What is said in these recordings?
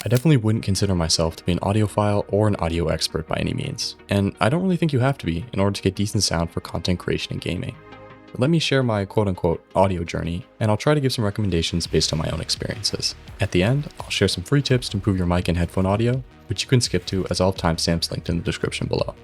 I definitely wouldn't consider myself to be an audiophile or an audio expert by any means, and I don't really think you have to be in order to get decent sound for content creation and gaming. But let me share my quote-unquote audio journey, and I'll try to give some recommendations based on my own experiences. At the end, I'll share some free tips to improve your mic and headphone audio, which you can skip to as I'll have timestamps linked in the description below.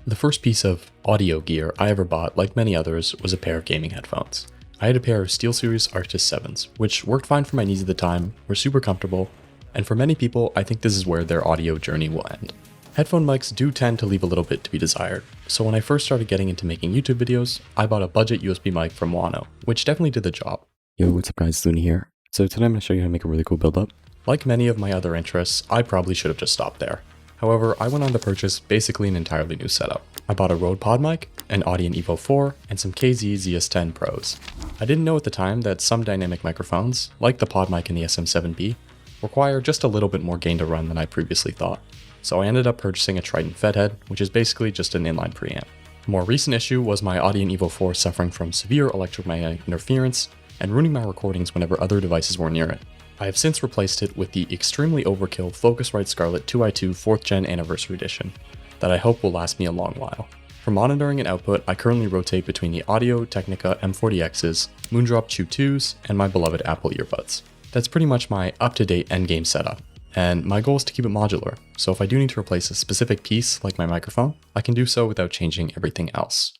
The first piece of audio gear I ever bought, like many others, was a pair of gaming headphones. I had a pair of SteelSeries Arctis 7s, which worked fine for my needs at the time, were super comfortable, and for many people, I think this is where their audio journey will end. Headphone mics do tend to leave a little bit to be desired, so when I first started getting into making YouTube videos, I bought a budget USB mic from Wano, which definitely did the job. Yo, what's up guys, Looney here. So today I'm going to show you how to make a really cool build-up. Like many of my other interests, I probably should have just stopped there. However, I went on to purchase basically an entirely new setup. I bought a Rode Pod mic, an Audien Evo 4, and some KZ ZS10 Pros. I didn't know at the time that some dynamic microphones, like the Pod mic and the SM7B, require just a little bit more gain to run than I previously thought. So I ended up purchasing a Triton Fedhead, which is basically just an inline preamp. A more recent issue was my Audien Evo 4 suffering from severe electromagnetic interference and ruining my recordings whenever other devices were near it. I have since replaced it with the extremely overkill Focusrite Scarlett 2i2 4th Gen Anniversary Edition that I hope will last me a long while. For monitoring and output, I currently rotate between the Audio Technica M40Xs, Moondrop Chew 2s, and my beloved Apple earbuds. That's pretty much my up-to-date endgame setup, and my goal is to keep it modular, so if I do need to replace a specific piece like my microphone, I can do so without changing everything else.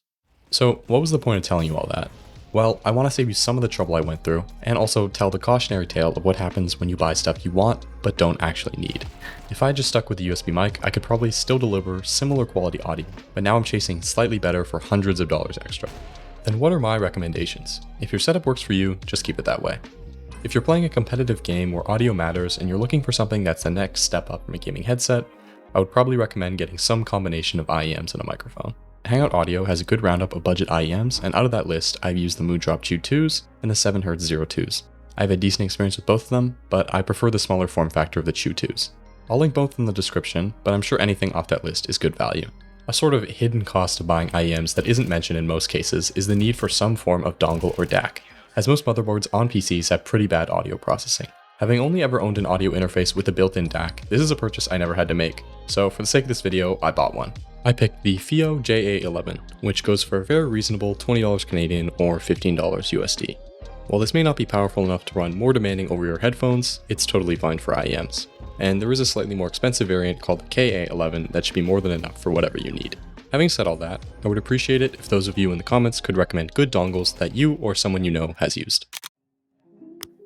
So what was the point of telling you all that? Well, I want to save you some of the trouble I went through, and also tell the cautionary tale of what happens when you buy stuff you want, but don't actually need. If I had just stuck with the USB mic, I could probably still deliver similar quality audio, but now I'm chasing slightly better for hundreds of dollars extra. Then what are my recommendations? If your setup works for you, just keep it that way. If you're playing a competitive game where audio matters and you're looking for something that's the next step up from a gaming headset, I would probably recommend getting some combination of IEMS and a microphone. Hangout Audio has a good roundup of budget IEMs, and out of that list, I've used the Moondrop Chew 2s and the 7Hz 02s. I've had decent experience with both of them, but I prefer the smaller form factor of the Chew 2s. I'll link both in the description, but I'm sure anything off that list is good value. A sort of hidden cost of buying IEMs that isn't mentioned in most cases is the need for some form of dongle or DAC, as most motherboards on PCs have pretty bad audio processing. Having only ever owned an audio interface with a built-in DAC, this is a purchase I never had to make, so for the sake of this video, I bought one. I picked the FIO JA11, which goes for a very reasonable $20 Canadian or $15 USD. While this may not be powerful enough to run more demanding over-ear headphones, it's totally fine for IEMs. And there is a slightly more expensive variant called the KA11 that should be more than enough for whatever you need. Having said all that, I would appreciate it if those of you in the comments could recommend good dongles that you or someone you know has used.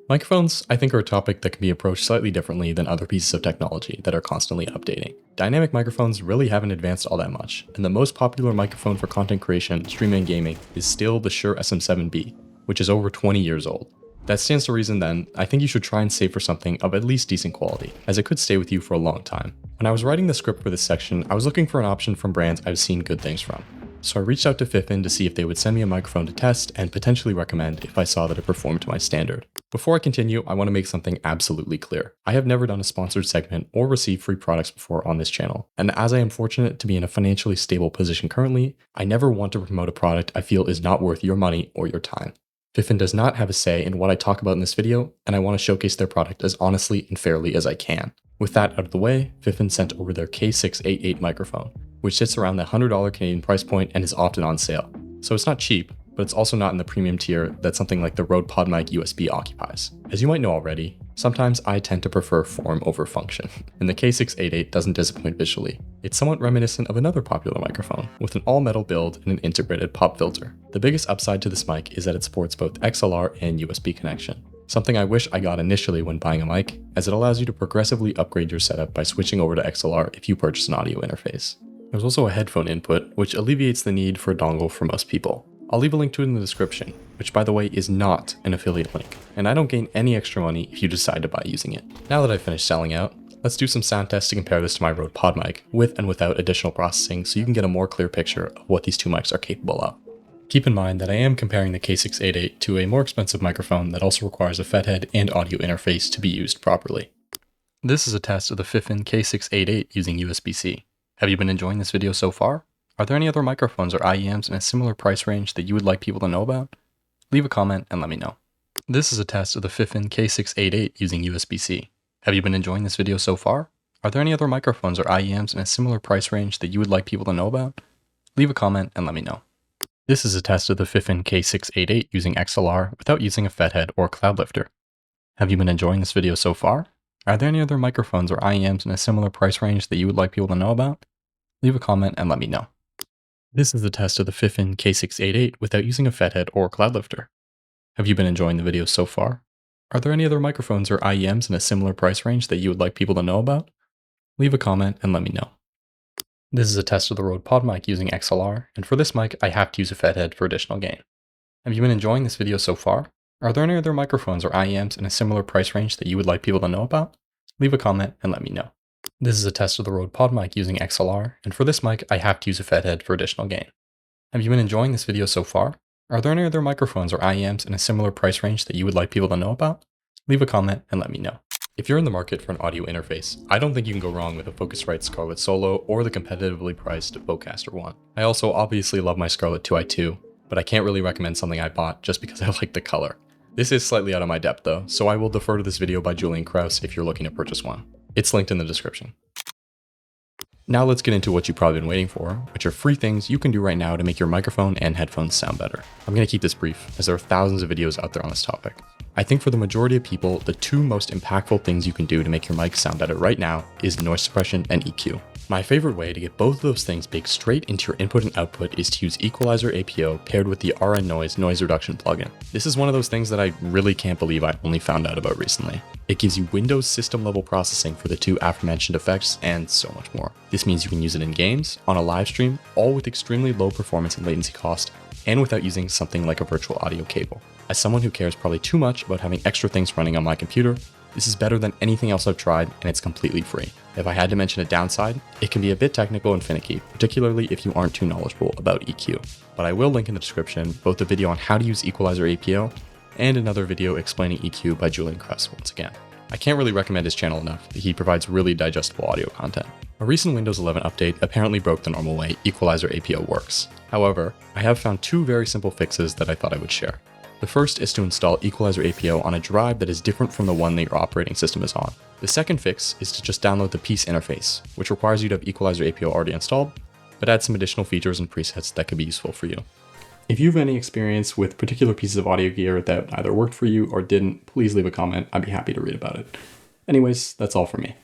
Microphones, I think, are a topic that can be approached slightly differently than other pieces of technology that are constantly updating. Dynamic microphones really haven't advanced all that much, and the most popular microphone for content creation, streaming and gaming is still the Shure SM7B, which is over 20 years old. That stands to reason then, I think you should try and save for something of at least decent quality, as it could stay with you for a long time. When I was writing the script for this section, I was looking for an option from brands I've seen good things from. So I reached out to Fifine to see if they would send me a microphone to test and potentially recommend if I saw that it performed to my standard. Before I continue, I want to make something absolutely clear. I have never done a sponsored segment or received free products before on this channel, and as I am fortunate to be in a financially stable position currently, I never want to promote a product I feel is not worth your money or your time. Fifine does not have a say in what I talk about in this video, and I want to showcase their product as honestly and fairly as I can. With that out of the way, Fifine sent over their K688 microphone, which sits around the $100 Canadian price point and is often on sale. So it's not cheap, but it's also not in the premium tier that something like the Rode PodMic USB occupies. As you might know already, sometimes I tend to prefer form over function, and the K688 doesn't disappoint visually. It's somewhat reminiscent of another popular microphone, with an all-metal build and an integrated pop filter. The biggest upside to this mic is that it supports both XLR and USB connection, something I wish I got initially when buying a mic, as it allows you to progressively upgrade your setup by switching over to XLR if you purchase an audio interface. There's also a headphone input, which alleviates the need for a dongle for most people. I'll leave a link to it in the description, which by the way is not an affiliate link, and I don't gain any extra money if you decide to buy using it. Now that I've finished selling out, let's do some sound tests to compare this to my Rode PodMic, with and without additional processing so you can get a more clear picture of what these two mics are capable of. Keep in mind that I am comparing the K688 to a more expensive microphone that also requires a Fedhead and audio interface to be used properly. This is a test of the Fifine K688 using USB-C. Have you been enjoying this video so far? Are there any other microphones or IEMs in a similar price range that you would like people to know about? Leave a comment and let me know. This is a test of the Fifine K688 using USB-C. Have you been enjoying this video so far? Are there any other microphones or IEMs in a similar price range that you would like people to know about? Leave a comment and let me know. This is a test of the Fifine K688 using XLR without using a FET head or cloud lifter. Have you been enjoying this video so far? Are there any other microphones or IEMs in a similar price range that you would like people to know about? Leave a comment and let me know. This is a test of the Fifine K688 without using a FET head or cloud lifter. Have you been enjoying the video so far? Are there any other microphones or IEMs in a similar price range that you would like people to know about? Leave a comment and let me know. This is a test of the Rode Pod mic using XLR, and for this mic, I have to use a FET head for additional gain. Have you been enjoying this video so far? Are there any other microphones or IEMs in a similar price range that you would like people to know about? Leave a comment and let me know. This is a test of the Rode Pod mic using XLR, and for this mic, I have to use a FET head for additional gain. Have you been enjoying this video so far? Are there any other microphones or IEMs in a similar price range that you would like people to know about? Leave a comment and let me know. If you're in the market for an audio interface, I don't think you can go wrong with a Focusrite Scarlett Solo or the competitively priced Vocaster 1. I also obviously love my Scarlett 2i2, but I can't really recommend something I bought just because I like the color. This is slightly out of my depth though, so I will defer to this video by Julian Krause if you're looking to purchase one. It's linked in the description. Now let's get into what you've probably been waiting for, which are free things you can do right now to make your microphone and headphones sound better. I'm going to keep this brief, as there are thousands of videos out there on this topic. I think for the majority of people, the two most impactful things you can do to make your mic sound better right now is noise suppression and EQ. My favorite way to get both of those things baked straight into your input and output is to use Equalizer APO paired with the RN Noise noise reduction plugin. This is one of those things that I really can't believe I only found out about recently. It gives you Windows system level processing for the two aforementioned effects and so much more. This means you can use it in games, on a live stream, all with extremely low performance and latency cost, and without using something like a virtual audio cable. As someone who cares probably too much about having extra things running on my computer, this is better than anything else I've tried, and it's completely free. If I had to mention a downside, it can be a bit technical and finicky, particularly if you aren't too knowledgeable about EQ. But I will link in the description both a video on how to use Equalizer APO and another video explaining EQ by Julian Krause once again. I can't really recommend his channel enough. He provides really digestible audio content. A recent Windows 11 update apparently broke the normal way Equalizer APO works. However, I have found two very simple fixes that I thought I would share. The first is to install Equalizer APO on a drive that is different from the one that your operating system is on. The second fix is to just download the piece interface, which requires you to have Equalizer APO already installed, but adds some additional features and presets that could be useful for you. If you have any experience with particular pieces of audio gear that either worked for you or didn't, please leave a comment. I'd be happy to read about it. Anyways, that's all for me.